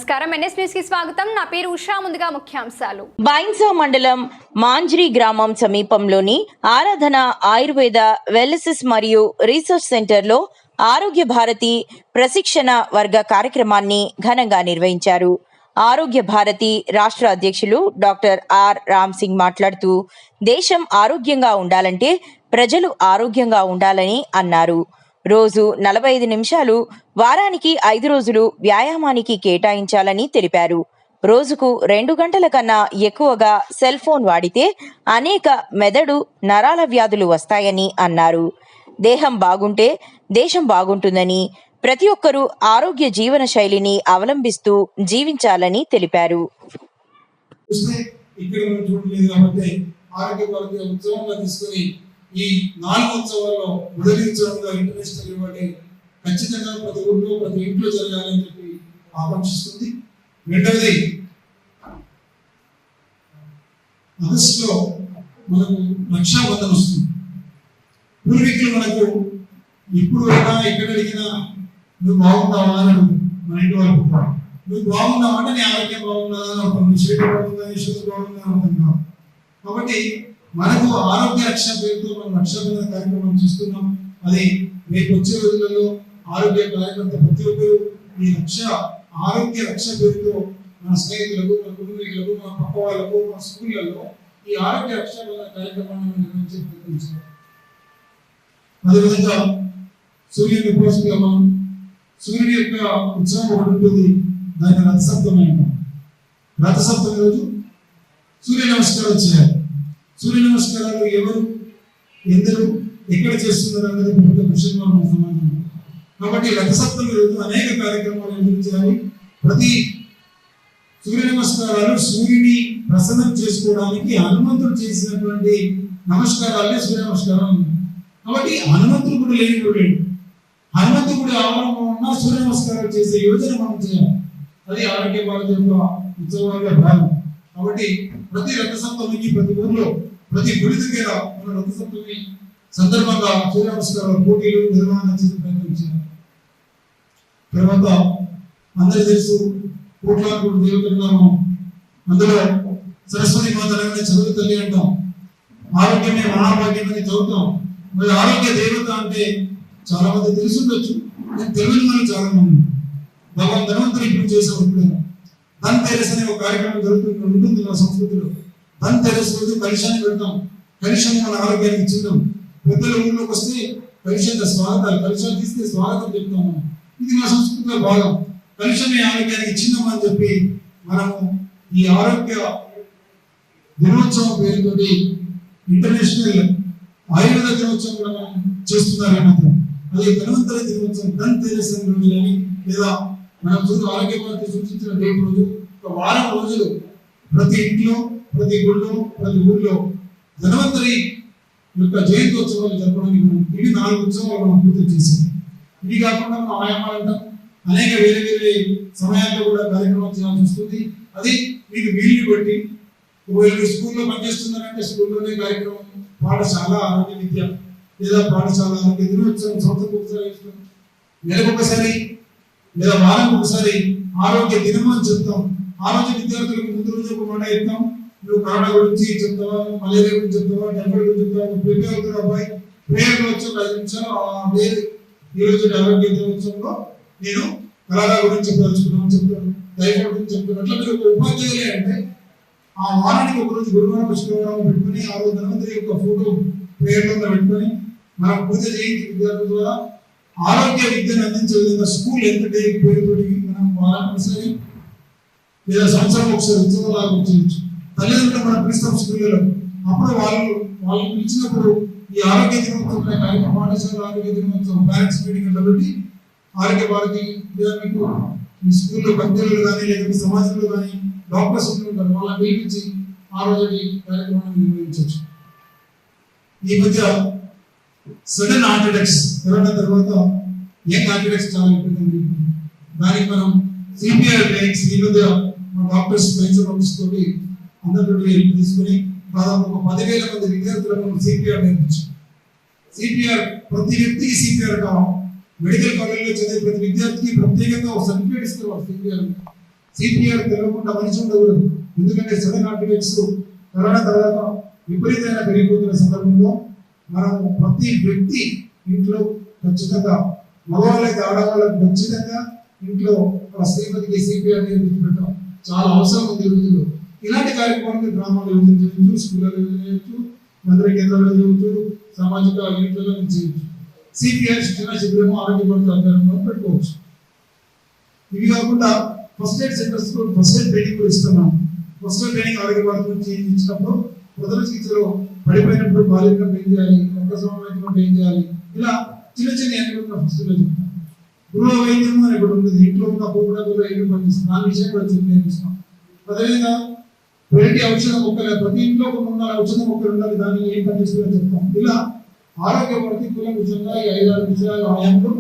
నమస్కారం, NS news కి స్వాగతం. నా పేరు ఉషా. ముందుగా ముఖ్యాంశాలు. బైన్సా మండలం మాంజ్రి గ్రామం సమీపంలోని ఆరాధన ఆయుర్వేద వెల్నెస్ మరియు రీసెర్చ్ సెంటర్లో ఆరోగ్య భారతి ప్రశిక్షణ వర్గ కార్యక్రమాన్ని ఘనంగా నిర్వహించారు. ఆరోగ్య భారతి రాష్ట్ర అధ్యక్షులు డాక్టర్ ఆర్ రామ్ సింగ్ మాట్లాడుతూ, దేశం ఆరోగ్యంగా ఉండాలంటే ప్రజలు ఆరోగ్యంగా ఉండాలని అన్నారు. రోజు 45 నిమిషాలు, వారానికి 5 రోజులు వ్యాయామానికి కేటాయించాలని తెలిపారు. రోజుకు 2 గంటల కన్నా ఎక్కువగా సెల్ ఫోన్ వాడితే అనేక మెదడు నరాల వ్యాధులు వస్తాయని అన్నారు. దేహం బాగుంటే దేశం బాగుంటుందని, ప్రతి ఒక్కరూ ఆరోగ్య జీవన శైలిని అవలంబిస్తూ జీవించాలని తెలిపారు. ఈ 4 ఉత్సవాల్లో మొదటి ఉత్సవంగా ఇంటర్నేషనల్ ఇవ్వండి ఖచ్చితంగా ప్రతి ఊళ్ళో ప్రతి ఇంట్లో జరగాలని చెప్పి ఆకాంక్షిస్తుంది. రెండవది, ఆగస్టులో మనకు రక్షాబంధన్ వస్తుంది. పూర్వీకులు మనకు ఇప్పుడు అయినా ఎక్కడ అడిగినా నువ్వు బాగున్నావా అని అడుగు. మన ఇంటి వరకు నువ్వు బాగున్నావా అంటే నీ ఆరోగ్యం బాగున్నదా అని అనుకుంటున్నావు, శరీరం బాగుందా, శరీరం బాగుందా అనుకుంటున్నావు. కాబట్టి మనకు ఆరోగ్య రక్ష పేరుతో మనం రక్షాబంధన కార్యక్రమం చూస్తున్నాం. అది రేపు వచ్చే రోజులలో ఆరోగ్య కార్యకర్త ప్రతి ఒక్కరు ఈ ఆరోగ్య రక్ష పేరుతో మన స్నేహితులకు, మన కుటుంబీకులకు, మన పక్క వాళ్ళకు, మన స్కూళ్ళలో ఈ ఆరోగ్య రక్షాబంధన కార్యక్రమాన్ని నిర్వహించే ప్రయత్నించారు. అదేవిధంగా సూర్యుని పోషకులు మనం సూర్యుని యొక్క ఉత్సవం ఒకటి ఉంటుంది, దాని రథసప్తమి అంటాం. రథసప్తమి రోజు సూర్య నమస్కారం చేయాలి. సూర్య నమస్కారాలు ఎవరు, ఎందరు, ఎక్కడ చేస్తున్నారు అనేది పెద్ద విషయంగా మన సమాజంలో. కాబట్టి రథసప్తమి రోజు అనేక కార్యక్రమాలు నిర్వహించాలి. ప్రతి సూర్య నమస్కారాలు సూర్యుని ప్రసన్నం చేసుకోవడానికి హనుమంతుడు చేసినటువంటి నమస్కారాలే సూర్య నమస్కారం. కాబట్టి హనుమంతుడు కూడా లేని, హనుమంతుడు కూడా ఆవరణంలో ఉన్న సూర్య నమస్కారాలు చేసే యోజన మనం చేయాలి. అది ఆరోగ్య భారతి యొక్క ఉత్సవాలుగా భాగం. కాబట్టి ప్రతి రథసప్తమికి ప్రతి ఊర్లో ప్రతి గుడి దగ్గర మన రథసప్తమి సందర్భంగా సూర్య నమస్కారాల పోటీలు నిర్వహణ చేసే ప్రయత్నించారు. తర్వాత అందరూ తెలుసు, కోట్లాది దేవతలున్నాము. అందులో సరస్వతి మాత అనగానే చదువు తల్లి అంటాం, ఆరోగ్యమే మహాభాగ్యం అని చదువుతాం. మరి ఆరోగ్య దేవత అంటే చాలా మంది తెలుసుండొచ్చు, నేను తెలియని వాళ్ళు చాలా మంది. భగవాన్ ధనవంతుడు ఇప్పుడు చేసాం. ఎప్పుడైనా ధన్తెరస్ అనే ఒక కార్యక్రమం ఉంటుంది నా సంస్కృతిలో. ధన్తెరస్ రోజు కలుషాన్ని పెడతాం. కలుషాన్ని మన ఆరోగ్యానికి ఇచ్చిందాం. పెద్దల ఊళ్ళోకి వస్తే కలుషంతో స్వాగతాలు, కలుషాలు తీస్తే స్వాగతం చెప్తాము. ఇది మా సంస్కృతిలో భాగం. కలుషమే ఆరోగ్యానికి ఇచ్చిందాం అని చెప్పి మనము ఈ ఆరోగ్య దినోత్సవం పేరుతోటి ఇంటర్నేషనల్ ఆయుర్వేద దినోత్సవం కూడా మనం చేస్తున్నారు. మాత్రం అది ధన్వంతరి దినోత్సవం, ధన్తెరస్ అనే రోజు కానీ, లేదా మనం చూసి ఆరోగ్య భారతి సూచించిన రేపు రోజు ఒక వారం రోజులు ప్రతి ఇంట్లో, ప్రతి గుళ్ళో, ప్రతి ఊళ్ళో ధన్వంతరి యొక్క జయంతోత్సవాలు జరపడానికి ఇవి 4 ఉత్సవాలు మనం పూర్తి చేసాం. ఇవి కాకుండా మనం ఆయామాలు అంటాం, అనేక వేరే వేరే సమయాల్లో కూడా కార్యక్రమం చేయాల్సి వస్తుంది. అది మీకు వీలుని బట్టి. ఒకవేళ స్కూల్లో పనిచేస్తున్నారంటే స్కూల్లోనే కార్యక్రమం, పాఠశాల ఆరోగ్య విద్య లేదా పాఠశాల ఆరోగ్య దినోత్సవం సంవత్సరం ఒకసారి ఇస్తాం, నెలకొకసారి లేదా వారానికి ఒకసారి ఆరోగ్య దినం అని చెప్తాం. ఆ రోజు విద్యార్థులకు ముందు రోజు ఒక మాట చెప్తాం, నువ్వు కరోనా గురించి చెప్తావా, మలేరియా గురించి చెప్తావా, టెంపర్ గురించి చెప్తావా, ప్రిపేర్ అవుతాడు అబ్బాయి, ప్రేయర్ వచ్చి 5 నిమిషాలు ఈ రోజు ఆరోగ్య దినోత్సవంలో నేను కరోనా గురించి చెప్పదలుచుకున్నాను చెప్తాను, టైఫాయిడ్ గురించి చెప్తాను. అట్లా మీరు ఒక ఉపాధ్యాయులే అంటే ఆ వారానికి ఒకరోజు గురువారం శుక్రవారం పెట్టుకుని ఆ రోజు ధన్వంతరి యొక్క ఫోటో ప్రేయర్లో పెట్టుకొని మనం పూజ చేయించి విద్యార్థుల ద్వారా ఆరోగ్య విద్యను అందించే విధంగా స్కూల్ ఎంత డే పేరుతోటి మనం వారానికి ఒకసారి లేదా సంవత్సరం ఒకసారి ఉత్సవాలు చేయొచ్చు. తల్లిదండ్రులు మనం పిలుస్తాం స్కూళ్ళలో. అప్పుడు వాళ్ళు పిలిచినప్పుడు ఈ ఆరోగ్య దినోత్సవం కార్యక్రమం, పాఠశాల ఆరోగ్య దినోత్సవం పేరెంట్స్ మీటింగ్ పెట్టి ఆరోగ్య భారతి లేదా మీకు మీ స్కూల్లో పెద్దలు కానీ లేదా మీ సమాజంలో కానీ డాక్టర్స్ ఉంటారు, వాళ్ళని పిలిపించి ఆ రోజు కార్యక్రమాన్ని నిర్వహించవచ్చు. ఈ మధ్య సడన్ హార్ట్ అటాక్స్ కరోనా తర్వాత యంగ్ హార్ట్ అటాక్స్ చాలా ఎక్కువ. దానికి మనం సిపిఆర్ ట్రైనింగ్స్ ఈ మధ్య మా డాక్టర్స్ తోటి అందరితో హెల్ప్ తీసుకుని దాదాపు ఒక 10,000 మంది విద్యార్థులకు మనం సిపిఆర్ నేర్పించాం. సిపిఆర్ ప్రతి వ్యక్తికి సిపిఆర్ కావాలి. మెడికల్ కాలేజ్లో చదివే ప్రతి విద్యార్థికి ప్రత్యేకంగా ఒక సర్టిఫికేట్ ఇస్తారు. సిపిఆర్ సిపిఆర్ తెలియకుండా మనిషి ఉండకూడదు. ఎందుకంటే సడన్ ఆర్టిఫెక్ట్స్ కరోనా తర్వాత విపరీతమైన పెరిగిపోతున్న సందర్భంలో మనం ప్రతి వ్యక్తి ఇంట్లో ఖచ్చితంగా మగవాళ్ళకి ఆడవాళ్ళకి ఖచ్చితంగా ఇంట్లో శ్రీమతికి సిపిఆర్ నేర్పించడం చాలా అవసరం ఉంది ఈ రోజుల్లో. ఇలాంటి కార్యక్రమాలు గ్రామాల్లో చేయొచ్చు, స్కూళ్ళలో చేయొచ్చు, మందిర కేంద్రాల్లో చేయొచ్చు, సామాజిక యూనిట్లలో చేయొచ్చు. సిపిఆర్ శిక్షణ శిబిరము ఆరోగ్య భద్రత ఆధ్వర్యంలో పెట్టుకోవచ్చు. ఇవి కాకుండా first aid centres first aid training కూడా ఇస్తున్నాం. ఫస్ట్ ఎయిడ్ ట్రైనింగ్ ఆరోగ్య భద్రత నుంచి ఇచ్చినప్పుడు ప్రథమ చికిత్సలో పడిపోయినప్పుడు బాల్యం ఏం చేయాలి, రక్తస్రావం ఏం చేయాలి, ఇలా చిన్న చిన్న అన్ని కూడా ఫస్ట్ లో చెప్తాం. గృహ వైద్యము అని కూడా ఉంటుంది. ఇంట్లో ఉన్న కూడా ఏమి పనిపిస్తుంది ఆ విషయం కూడా నేర్పిస్తాం. అదేవిధంగా వెరైటీ ఔషధ మొక్కలు ప్రతి ఇంట్లో ఒక 3-4 ఔషధ మొక్కలు ఉండాలి, దాన్ని ఏం పనిచేస్తుందో చెప్తాం. ఇలా ఆరోగ్య ప్రతికూల విషయంగా ఈ 5-6 విషయాల ఆయంలో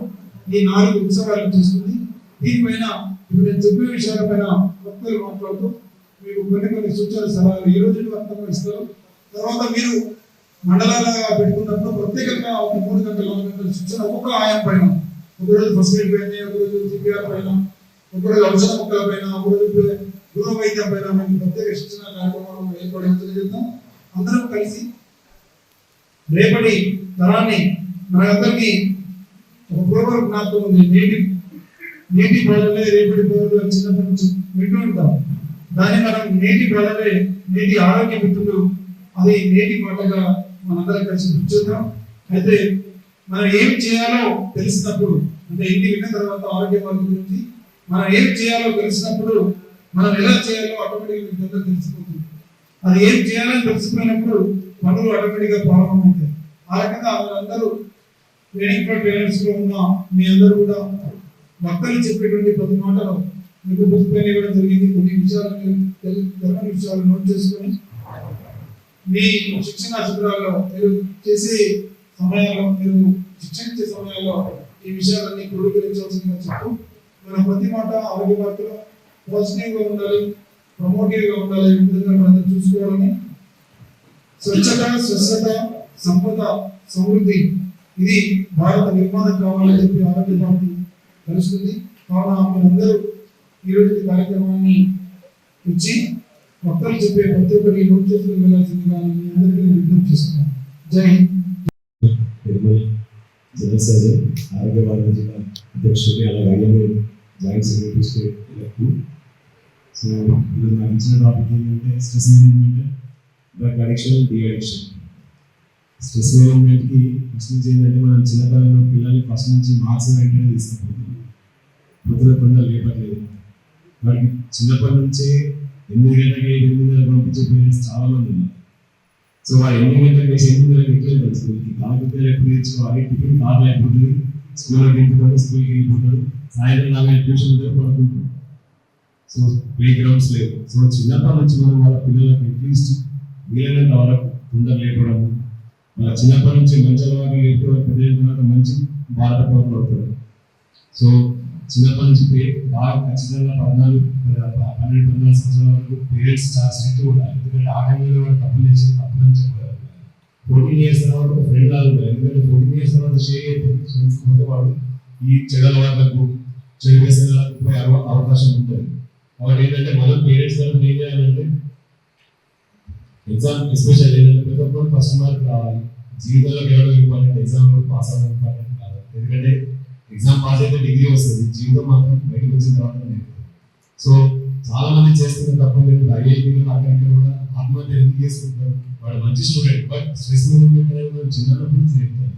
ఈ 4 ఉత్సవాలు చేస్తుంది. దీనిపైన ఇప్పుడు నేను చెప్పే విషయాలపైన భక్తులు మాట్లాడుతూ మీకు కొన్ని సూచనలు సలహాలు ఈ రోజు అర్థంగా ఇస్తారు. తర్వాత మీరు మండలాలుగా పెట్టుకున్నప్పుడు ప్రత్యేకంగా ఒక 3 గంటల 4 గంటల శిక్షణ ఒక్కొక్క ఆయం పైన, ఒకరోజు ఫస్ట్ ఎయిడ్ పైన, ఒకరోజు సిపిఆర్ పైన, ఒకరోజు ఔషధ మొక్కల పైన, ఒకరోజు గృహ వైద్యం పైన మేము ప్రత్యేక శిక్షణ కార్యక్రమాలు ఏర్పడి చేద్దాం. అందరం కలిసి రేపటి తరాన్ని మనందరికీ ఒక ప్రోగ్రాం జ్ఞాపకం ఉంది. నేటి బాలలే రేపటి పౌరులు చిన్నప్పటి నుంచి వింటూ ఉంటాం. దాన్ని మనం నేటి బాలలే నేటి ఆరోగ్య మిత్రులు అది నేటి మాటగా మనందరం కలిసి చూద్దాం. అయితే మనం ఏం చేయాలో తెలిసినప్పుడు, అంటే ఇంటి విన్న తర్వాత ఆరోగ్య బాధ్యత గురించి మనం ఏం చేయాలో తెలిసినప్పుడు మనం ఎలా చేయాలో ఆటోమేటిక్గా మీకు తెలిసిపోతుంది. అది ఏం చేయాలని తెలిసిపోయినప్పుడు పనులు ఆటోమేటిక్గా ప్రారంభమవుతాయి. ఆ రకంగా అందరూ ట్రైనింగ్ ఫర్ ట్రైనర్స్ లో ఉన్న మీ అందరూ కూడా భక్తులు చెప్పేటువంటి ప్రతి మాటలు మీకు బుక్ పైన ఇవ్వడం జరిగింది. కొన్ని విషయాలు నోట్ చేసుకొని మీ శిక్షణ శిబిరాల్లో మీరు చేసే సమయాల్లో, మీరు శిక్షించే సమయాల్లో ఈ విషయాలన్నీ క్రోడీకరించవలసిందిగా చెప్తూ మన ప్రతి మాట ఆరోగ్య వార్తలో పాజిటివ్ గా ఉండాలి, ప్రమోటివ్ గా ఉండాలి, ఈ విధంగా మనం చూసుకోవాలని. స్వచ్ఛత, స్వస్థత, సంపద, సమృద్ధి ఇది భారత నిర్మాణం కావాలని చెప్పి ఆరోగ్య భారతి కలుస్తుంది. కావున మీరందరూ ఈరోజు కార్యక్రమాన్ని ఇచ్చి భక్తులు చెప్పే ప్రతి ఒక్కరికి నోట్ చేసుకుని వెళ్ళాల్సిందిగా మీ అందరికీ విజ్ఞప్తి చేస్తున్నాను. జై హింద్. జనరల్ సర్జన్, ఆరోగ్య భారత జిల్లా అధ్యక్షుడిని, అలాగే జాయింట్ సెక్రటరీస్. సో ఈరోజు నాకు ఇచ్చిన టాపిక్ ఏంటంటే stress management, drug addiction, de addiction. Stress మేనేజ్మెంట్కి ఫస్ట్ నుంచి ఏంటంటే మనం చిన్నతనంలో పిల్లల్ని ఫస్ట్ నుంచి మార్క్స్ వెంటనే తీసుకుపోతుంది. పొద్దున తొందర లేపట్లేదు. వారికి చిన్నప్పటి నుంచే 8 గంటలకి 8:30 పంపించే పేరెంట్స్ చాలా మంది ఉన్నారు. సో వారు 8 గంటలకి 8:30 ఎట్లా వెళ్తారు స్కూల్కి? కాకపోతే ఎప్పుడు తెచ్చుకోవాలి, టిఫిన్ కార్లు అయిపోతుంది, స్కూల్కి వెళ్ళిపోతాడు, స్కూల్కి వెళ్ళిపోతాడు, సాయంత్రం 4 ట్యూషన్ పడుకుంటాడు. సో ప్లే గ్రౌండ్స్ లేవు. సో చిన్నప్పటి నుంచి మనం వాళ్ళ పిల్లలకు అట్లీస్ట్ వీలైనంత వరకు తొందర లేపడం, వాళ్ళ చిన్నప్పటి నుంచి మంచి అలవాటు లేకపోవడం, పెద్ద తర్వాత మంచి భారత పౌరులు అవుతారు. సో చిన్నప్పటి నుంచి బాగా ఖచ్చితంగా 12-14 సంవత్సరాల వరకు పేరెంట్స్ చాలా స్ట్రిక్ట్ ఉండాలి. ఎందుకంటే ఆ టైంలో వాడు తప్పులు చేసి తప్పులు అని చెప్పారు. 14 ఇయర్స్ తర్వాత ఒక ఫ్రెండ్ లాగా ఉండాలి. ఎందుకంటే 14 ఇయర్స్ తర్వాత షేర్ అయిపోతే వాడు ఈ చెడు అలవాట్లకు, చెడు వ్యసనాలకు పోయే అవకాశం ఉంటుంది. కాబట్టి ఏంటంటే మనం పేరెంట్స్ తరఫున ఏం చేయాలంటే ఎగ్జామ్ ఎస్పెషల్ ఏంటంటే ప్రతి ఒక్కరు ఫస్ట్ మార్క్ రావాలి. జీవితంలో గెలవడం ఇంపార్టెంట్, ఎగ్జామ్ పాస్ అవ్వడం ఇంపార్టెంట్ కాదు. ఎందుకంటే ఎగ్జామ్ పాస్ అయితే డిగ్రీ వస్తుంది, జీవితం మాత్రం బయటకు వచ్చిన తర్వాత నేర్పుతుంది. సో చాలా మంది చేస్తున్న తప్ప ఐఐటీలో అక్కడిక్కడ కూడా ఆత్మహత్య ఎందుకు చేసుకుంటారు? వాడు మంచి స్టూడెంట్, బట్ స్ట్రెస్ మేనేజ్మెంట్ అనేది మనం చిన్నప్పటి నుంచి నేర్పుతారు.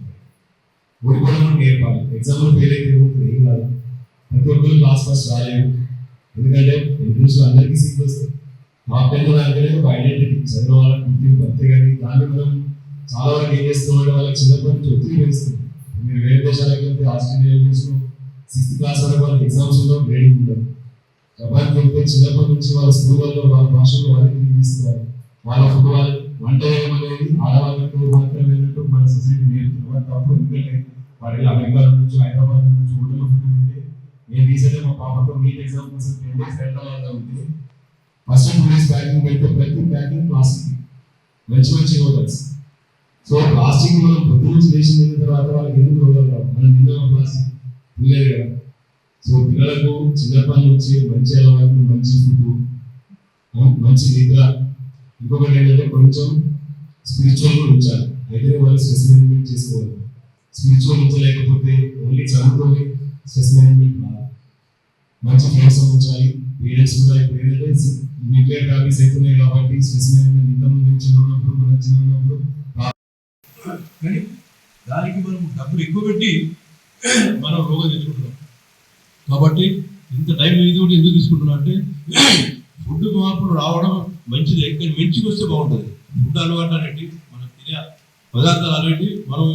ఓడిపోవడం నేర్పాలి. ఎగ్జామ్లో ఫెయిల్ అయితే ఏమవుతుంది? ఏం కాదు. ప్రతి ఒక్కరు క్లాస్ ఫస్ట్ రాలేదు. ఎందుకంటే ఎంట్రన్స్ లో అందరికీ సీట్ వస్తుంది. టాప్ 10 అనేది ఒక ఐడెంటిటీ, చదివిన వాళ్ళకి గుర్తింపు. అంతేగాని దాన్ని మనం చాలా వరకు ఏం చేస్తున్నాం, వాళ్ళకి చిన్నప్పటి నుంచి ఒత్తిడి వేస్తుంది. మీరు వేరే దేశాలకు వెళ్తే ఆస్ట్రేలియా 6th క్లాస్ వరకు వాళ్ళకి ఎగ్జామ్స్ లో గ్రేడింగ్ ఉంటుంది. జపాన్కి వెళ్తే చిన్నప్పటి నుంచి వాళ్ళ స్కూళ్ళల్లో వాళ్ళ భాషలో వాళ్ళకి తీసుకోవాలి. వాళ్ళ ఫుట్బాల్ వంట వేయడం అనేది ఆడవాళ్ళకు మాత్రమే మన సొసైటీ నేర్పుతున్నారు. తప్పు. ఎందుకంటే వాడి అమెరికా నుంచి, హైదరాబాద్ నుంచి హోటల్లో ఫుడ్ ఉంటే, నేను రీసెంట్గా మా పాపతో నీట్ ఎగ్జామ్ కోసం 10 days హైదరాబాద్లో ఉంటే ఫస్ట్ 2 days ప్యాకింగ్ పెడితే ప్రతి ప్యాకింగ్ ప్లాస్టిక్, మంచి హోటల్స్. సో ప్లాస్టిక్ మనం పొద్దు నుంచి లేచిన తర్వాత వాళ్ళకి ఎందుకు రోగాలు రావు? మనం నిన్న ప్లాస్టిక్ తినలేదు కదా. సో పిల్లల పిల్లలకు చిన్నప్పటి నుంచి మంచి అలవాట్లు, మంచి ఫుడ్, మంచి నిద్ర, ఇంకొకటి ఏంటంటే కొంచెం స్పిరిచువల్ కూడా ఉంచాలి. అయితే వాళ్ళు స్ట్రెస్ మేనేజ్మెంట్ చేసుకోవాలి. స్పిరిచువల్ ఉంచలేకపోతే ఓన్లీ చదువుకొని స్ట్రెస్ మేనేజ్మెంట్ రాదు. మంచి ఫ్రెండ్స్ ఉంచాలి. పేరెంట్స్ కూడా ఇప్పుడు ఏంటంటే న్యూక్లియర్ టాపిక్స్ అవుతున్నాయి కాబట్టి స్ట్రెస్ మేనేజ్మెంట్ ఇంతకుముందు నుంచి ఉన్నప్పుడు మనం చిన్న ఉన్నప్పుడు కానీ దానికి మనం డబ్బులు ఎక్కువ పెట్టి మనం రోగం తెచ్చుకుంటున్నాం. కాబట్టి ఇంత టైం ఇది కూడా ఎందుకు తీసుకుంటున్నాం అంటే ఫుడ్ మార్పులు రావడం మంచిదే, కానీ మంచిగా వస్తే బాగుంటుంది. ఫుడ్ అలవాటు అనేది మనం తినే పదార్థాలు అనేవి మనం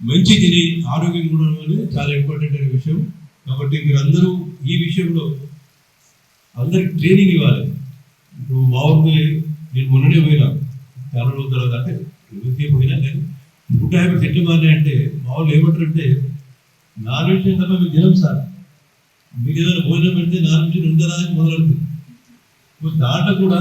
మంచి తిని ఆరోగ్యంగా ఉండడం అనేది చాలా ఇంపార్టెంట్ అనే విషయం. కాబట్టి మీరందరూ ఈ విషయంలో అందరికి ట్రైనింగ్ ఇవ్వాలి. ఇప్పుడు మా ఊరికి నేను మొన్ననే పోయినా, చాలా రోజుల తర్వాత, అంటే ఊరికే పోయినా కానీ ఫుడ్ హ్యాబిట్స్ ఎట్లా మారినాయంటే మా వాళ్ళు ఏమంటారంటే నాన్ వెజ్ తప్ప మీకు తినం సార్, మీకు ఏదైనా భోజనం పెడితే నాన్ వెజ్ ఉండడానికి మొదలవుతుంది. దాంట్లో కూడా